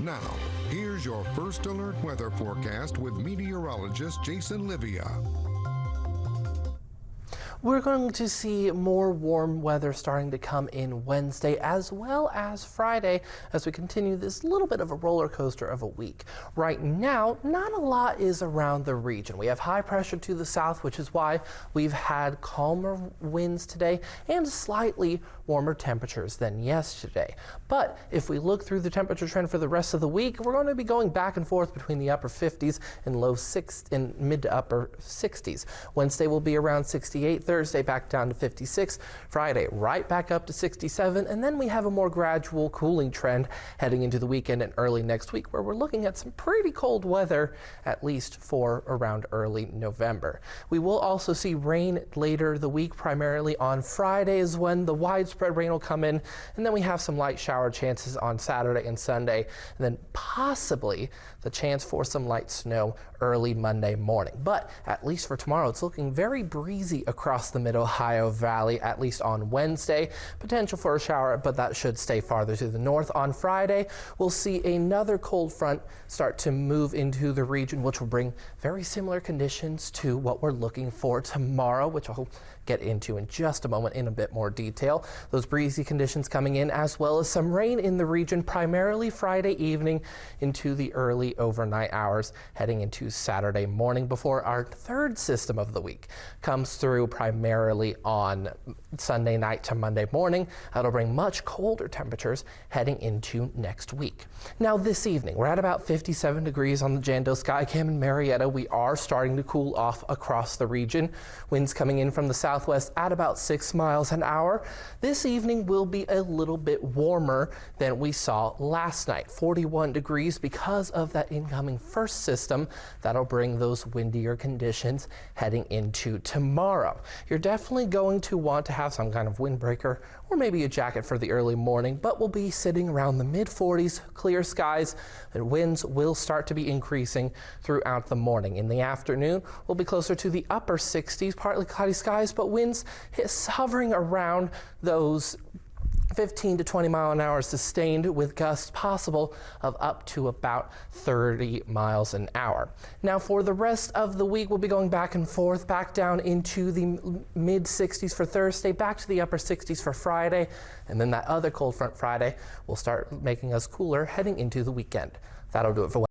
Now, here's your first alert weather forecast with meteorologist Jason Livia. We're going to see more warm weather starting to come in Wednesday as well as Friday as we continue this little bit of a roller coaster of a week. Right now, not a lot is around the region. We have high pressure to the south, which is why we've had calmer winds today and slightly warmer temperatures than yesterday. But if we look through the temperature trend for the rest of the week, we're going to be going back and forth between the upper 50s and mid to upper 60s. Wednesday will be around 68. Thursday back down to 56, Friday right back up to 67, and then we have a more gradual cooling trend heading into the weekend and early next week, where we're looking at some pretty cold weather, at least for around early November. We will also see rain later the week. Primarily on Friday is when the widespread rain will come in, and then we have some light shower chances on Saturday and Sunday, and then possibly the chance for some light snow early Monday morning. But at least for tomorrow, it's looking very breezy across the Mid-Ohio Valley, at least on Wednesday. Potential for a shower, but that should stay farther to the north. On Friday, we'll see another cold front start to move into the region, which will bring very similar conditions to what we're looking for tomorrow, which I'll get into in just a moment in a bit more detail. Those breezy conditions coming in, as well as some rain in the region, primarily Friday evening into the early overnight hours, heading into Saturday morning before our third system of the week comes through primarily on Sunday night to Monday morning. That'll bring much colder temperatures heading into next week. Now this evening, we're at about 57 degrees on the Jandel Skycam in Marietta. We are starting to cool off across the region. Winds coming in from the southwest at about 6 miles an hour. This evening will be a little bit warmer than we saw last night, 41 degrees, because of that incoming first system. That'll bring those windier conditions heading into tomorrow. You're definitely going to want to have some kind of windbreaker or maybe a jacket for the early morning, but we'll be sitting around the mid-40s, clear skies, and winds will start to be increasing throughout the morning. In the afternoon, we'll be closer to the upper 60s, partly cloudy skies, but winds hovering around those 15 to 20 mile an hour sustained, with gusts possible of up to about 30 miles an hour. Now for the rest of the week, we'll be going back and forth, back down into the mid 60s for Thursday, back to the upper 60s for Friday, and then that other cold front Friday will start making us cooler heading into the weekend. That'll do it for